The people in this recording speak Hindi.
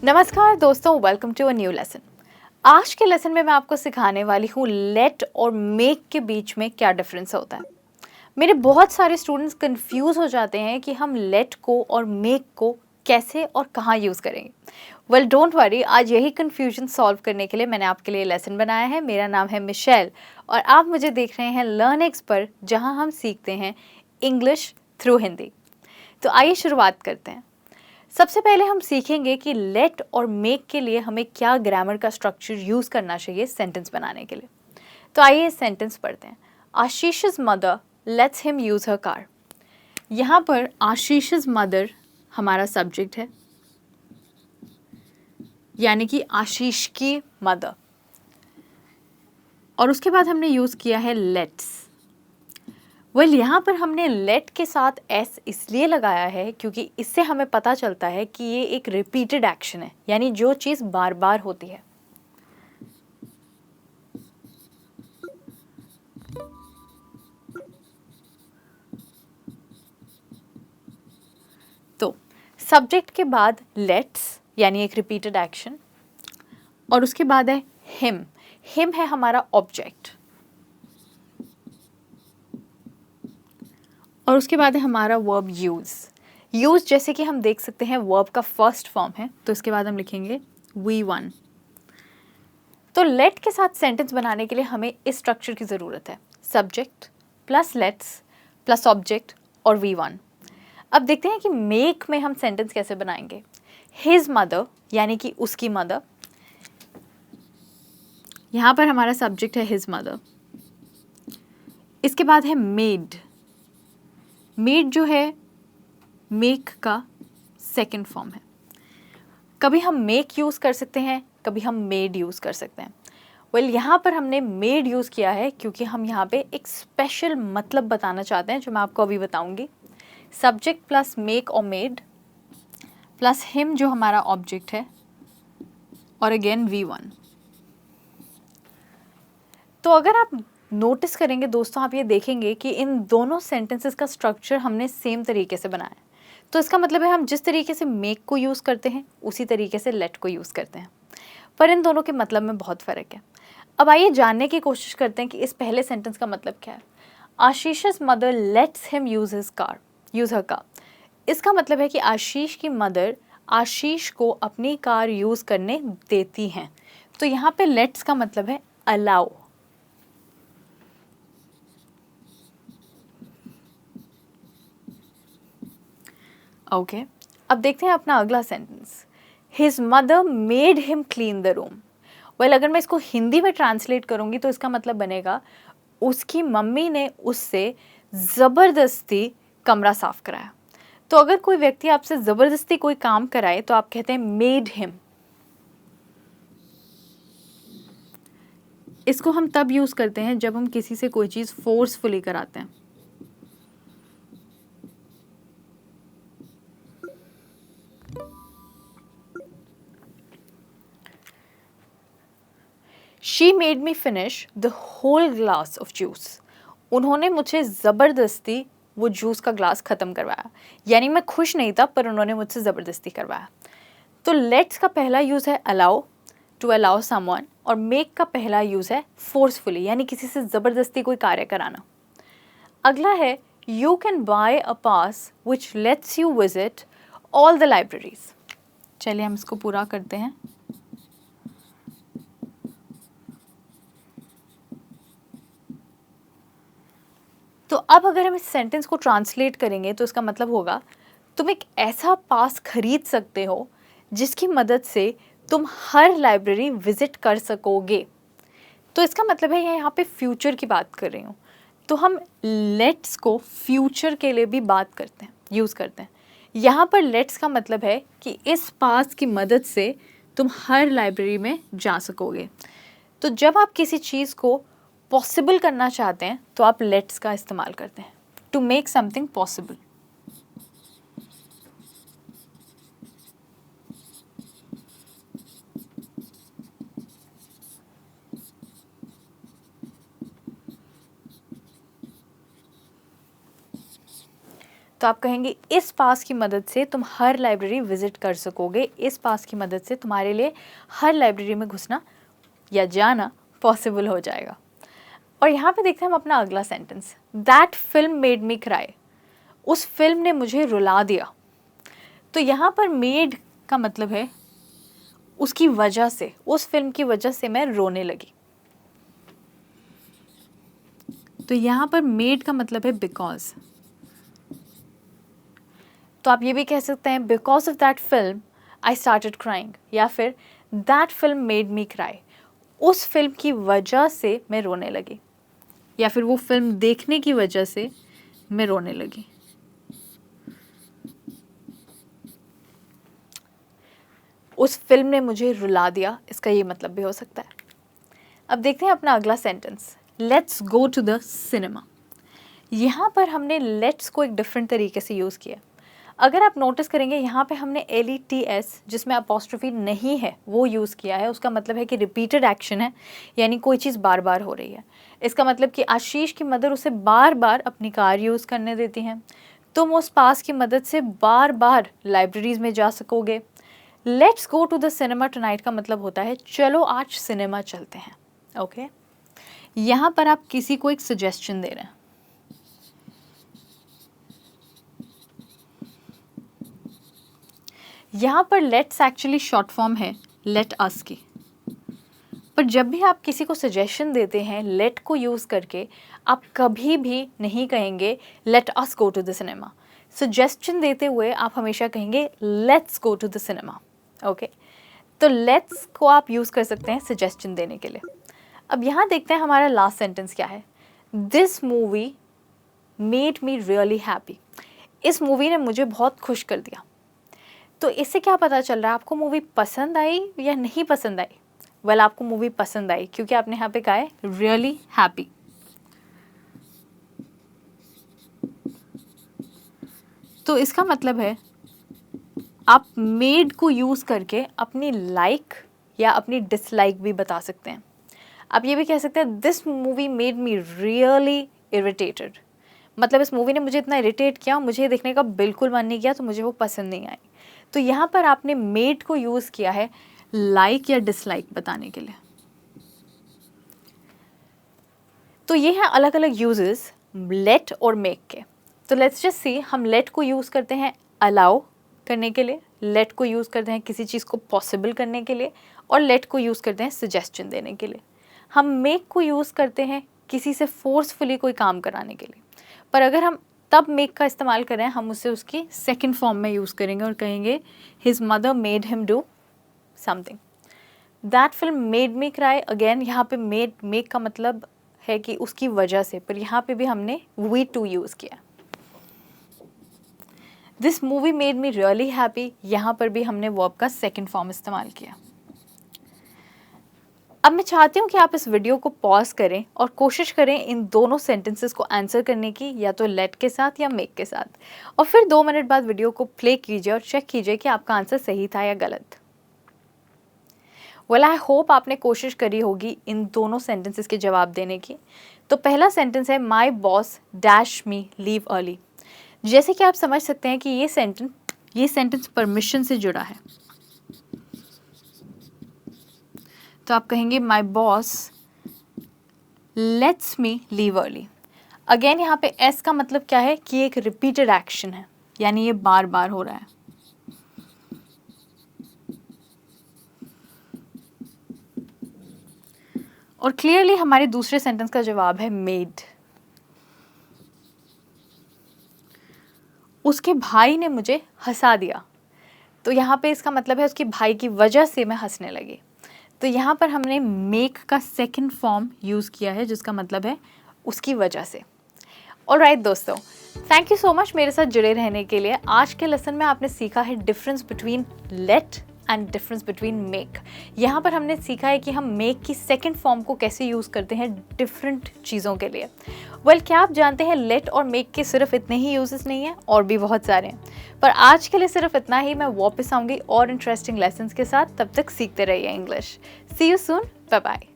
नमस्कार दोस्तों, welcome to a new lesson. आज के लेसन में मैं आपको सिखाने वाली हूँ लेट और मेक के बीच में क्या डिफरेंस होता है। मेरे बहुत सारे स्टूडेंट्स कंफ्यूज हो जाते हैं कि हम लेट को और मेक को कैसे और कहाँ यूज़ करेंगे। वेल डोंट वरी, आज यही कन्फ्यूजन सॉल्व करने के लिए मैंने आपके लिए लेसन बनाया है। मेरा नाम है मिशेल और आप मुझे देख रहे हैं लर्निंग्स पर, जहाँ हम सीखते हैं इंग्लिश थ्रू हिंदी। तो आइए शुरुआत करते हैं। सबसे पहले हम सीखेंगे कि लेट और मेक के लिए हमें क्या ग्रामर का स्ट्रक्चर यूज़ करना चाहिए सेंटेंस बनाने के लिए। तो आइए सेंटेंस पढ़ते हैं। Ashish's mother lets him use her car. यहाँ पर आशीष's मदर हमारा सब्जेक्ट है, यानी कि आशीष की मदर, और उसके बाद हमने यूज़ किया है लेट्स। यहाँ पर हमने लेट के साथ एस इसलिए लगाया है क्योंकि इससे हमें पता चलता है कि ये एक रिपीटेड एक्शन है, यानी जो चीज़ बार बार होती है। तो सब्जेक्ट के बाद लेट्स यानी एक रिपीटेड एक्शन, और उसके बाद है हिम। हिम है हमारा ऑब्जेक्ट, और उसके बाद है हमारा वर्ब यूज़। यूज़ जैसे कि हम देख सकते हैं वर्ब का फर्स्ट फॉर्म है, तो इसके बाद हम लिखेंगे V1। तो लेट के साथ सेंटेंस बनाने के लिए हमें इस स्ट्रक्चर की ज़रूरत है, subject plus let's plus object और V1। अब देखते हैं कि मेक में हम सेंटेंस कैसे बनाएंगे। हिज मदर यानी कि उसकी मदर, यहाँ पर हमारा सब्जेक्ट है हिज मदर। इसके बाद है मेड। मेड जो है मेक का सेकंड फॉर्म है। कभी हम मेक यूज़ कर सकते हैं, कभी हम मेड यूज़ कर सकते हैं। यहाँ पर हमने मेड यूज़ किया है क्योंकि हम यहाँ पे एक स्पेशल मतलब बताना चाहते हैं, जो मैं आपको अभी बताऊंगी। सब्जेक्ट प्लस मेक और मेड प्लस हिम जो हमारा ऑब्जेक्ट है, और अगेन V1। तो अगर आप नोटिस करेंगे दोस्तों, आप ये देखेंगे कि इन दोनों सेंटेंसेस का स्ट्रक्चर हमने सेम तरीके से बनाया है। तो इसका मतलब है हम जिस तरीके से मेक को यूज़ करते हैं उसी तरीके से लेट को यूज़ करते हैं, पर इन दोनों के मतलब में बहुत फ़र्क है। अब आइए जानने की कोशिश करते हैं कि इस पहले सेंटेंस का मतलब क्या है। Ashish's mother lets him use her car. इसका मतलब है कि आशीष की मदर आशीष को अपनी कार यूज़ करने देती हैं। तो यहाँ पे लेट्स का मतलब है अलाउ। ओके, अब देखते हैं अपना अगला sentence. His mother made him clean the room. अगर मैं इसको हिंदी में ट्रांसलेट करूँगी तो इसका मतलब बनेगा उसकी मम्मी ने उससे ज़बरदस्ती कमरा साफ कराया। तो अगर कोई व्यक्ति आपसे ज़बरदस्ती कोई काम कराए तो आप कहते हैं मेड हिम। इसको हम तब यूज़ करते हैं जब हम किसी से कोई चीज़ फोर्सफुली कराते हैं। She made me finish the whole glass of juice. उन्होंने मुझे ज़बरदस्ती वो जूस का ग्लास ख़त्म करवाया, यानी मैं खुश नहीं था पर उन्होंने मुझसे ज़बरदस्ती करवाया। तो लेट्स का पहला यूज़ है अलाउ, टू अलाउ समवन, और मेक का पहला यूज़ है फोर्सफुली, यानी किसी से ज़बरदस्ती कोई कार्य कराना। अगला है you can buy a pass which let's you visit all the libraries. चलिए हम इसको पूरा करते हैं। तो अब अगर हम इस सेंटेंस को ट्रांसलेट करेंगे तो इसका मतलब होगा तुम एक ऐसा पास खरीद सकते हो जिसकी मदद से तुम हर लाइब्रेरी विजिट कर सकोगे। तो इसका मतलब है यहाँ पे फ्यूचर की बात कर रही हूँ, तो हम लेट्स को फ्यूचर के लिए भी बात करते हैं, यूज़ करते हैं। यहाँ पर लेट्स का मतलब है कि इस पास की मदद से तुम हर लाइब्रेरी में जा सकोगे। तो जब आप किसी चीज़ को पॉसिबल करना चाहते हैं तो आप लेट्स का इस्तेमाल करते हैं, टू मेक समथिंग पॉसिबल। तो तो आप कहेंगे इस पास की मदद से तुम हर लाइब्रेरी विजिट कर सकोगे, इस पास की मदद से तुम्हारे लिए हर लाइब्रेरी में घुसना या जाना पॉसिबल हो जाएगा। और यहाँ पे देखते हैं हम अपना अगला sentence, that film made me cry, उस फिल्म ने मुझे रुला दिया। तो यहाँ पर मेड का मतलब है उसकी वजह से, उस फिल्म की वजह से मैं रोने लगी। तो यहाँ पर मेड का मतलब है बिकॉज। तो आप ये भी कह सकते हैं because of that film I started crying, या फिर that film made me cry, उस फिल्म की वजह से मैं रोने लगी, या फिर वो फिल्म देखने की वजह से मैं रोने लगी। उस फिल्म ने मुझे रुला दिया, इसका ये मतलब भी हो सकता है। अब देखते हैं अपना अगला sentence, let's go to the cinema. यहाँ पर हमने लेट्स को एक डिफरेंट तरीके से यूज़ किया। अगर आप नोटिस करेंगे यहाँ पे हमने LETS जिसमें अपॉस्ट्रोफी नहीं है वो यूज़ किया है। उसका मतलब है कि रिपीटेड एक्शन है, यानी कोई चीज़ बार बार हो रही है। इसका मतलब कि आशीष की मदर उसे बार बार अपनी कार यूज़ करने देती हैं। तुम उस पास की मदद से बार बार लाइब्रेरीज़ में जा सकोगे। Let's go to the cinema tonight का मतलब होता है चलो आज सिनेमा चलते हैं। ओके, यहाँ पर आप किसी को एक सजेशन दे रहे हैं। यहाँ पर लेट्स एक्चुअली शॉर्ट फॉर्म है लेट अस की, पर जब भी आप किसी को सजेशन देते हैं लेट को यूज़ करके, आप कभी भी नहीं कहेंगे let us go to the cinema. Suggestion देते हुए आप हमेशा कहेंगे let's go to the cinema. Okay, तो लेट्स को आप यूज़ कर सकते हैं सजेशन देने के लिए। अब यहाँ देखते हैं हमारा लास्ट सेंटेंस क्या है, this movie made me really happy. इस मूवी ने मुझे बहुत खुश कर दिया। तो इससे क्या पता चल रहा है, आपको मूवी पसंद आई या नहीं पसंद आई? वेल, आपको मूवी पसंद आई क्योंकि आपने यहाँ पे कहा है रियली हैप्पी। तो इसका मतलब है आप मेड को यूज़ करके अपनी लाइक या अपनी डिसलाइक भी बता सकते हैं। आप ये भी कह सकते हैं this movie made me really irritated, मतलब इस मूवी ने मुझे इतना इरिटेट किया, मुझे देखने का बिल्कुल मन नहीं किया, तो मुझे वो पसंद नहीं आई। तो यहाँ पर आपने मेड को यूज़ किया है लाइक या डिसलाइक बताने के लिए। तो ये हैं अलग अलग यूजेस लेट और मेक के। तो लेट्स जस्ट सी, हम लेट को यूज़ करते हैं अलाउ करने के लिए, लेट को यूज़ करते हैं किसी चीज़ को पॉसिबल करने के लिए, और लेट को यूज़ करते हैं सजेशन देने के लिए। हम मेक को यूज़ करते हैं किसी से फोर्सफुली कोई काम कराने के लिए, पर अगर हम तब मेक का इस्तेमाल करें, हम उसे उसकी सेकंड फॉर्म में यूज़ करेंगे और कहेंगे his mother made him do something. That film made me cry, again यहाँ पे मेक का मतलब है कि उसकी वजह से, पर यहाँ पे भी हमने वी टू यूज़ किया। This movie made me really happy, यहाँ पर भी हमने वर्ब का सेकंड फॉर्म इस्तेमाल किया। अब मैं चाहती हूँ कि आप इस वीडियो को पॉज करें और कोशिश करें इन दोनों सेंटेंसेस को आंसर करने की, या तो लेट के साथ या मेक के साथ, और फिर 2 मिनट बाद वीडियो को प्ले कीजिए और चेक कीजिए कि आपका आंसर सही था या गलत। वेल, आई होप आपने कोशिश करी होगी इन दोनों सेंटेंसेस के जवाब देने की। तो पहला सेंटेंस है my boss dash me leave early. जैसे कि आप समझ सकते हैं कि ये सेंटेंस परमिशन से जुड़ा है। तो आप कहेंगे my boss let's me leave early. Again यहाँ पे एस का मतलब क्या है कि एक रिपीटेड एक्शन है, यानी ये बार बार हो रहा है। और क्लियरली हमारे दूसरे सेंटेंस का जवाब है मेड। उसके भाई ने मुझे हंसा दिया। तो यहाँ पे इसका मतलब है उसके भाई की वजह से मैं हंसने लगी। तो यहाँ पर हमने मेक का सेकंड फॉर्म यूज़ किया है, जिसका मतलब है उसकी वजह से। ऑलराइट दोस्तों, थैंक यू सो मच मेरे साथ जुड़े रहने के लिए। आज के लेसन में आपने सीखा है difference between let and difference between make. यहाँ पर हमने सीखा है कि हम मेक की सेकंड फॉर्म को कैसे यूज़ करते हैं डिफरेंट चीज़ों के लिए। वेल, क्या आप जानते हैं लेट और मेक के सिर्फ इतने ही यूजेस नहीं हैं, और भी बहुत सारे हैं। पर आज के लिए सिर्फ इतना ही। मैं वापस आऊँगी और इंटरेस्टिंग लेसन्स के साथ। तब तक सीखते रहिए English. See you soon, bye bye.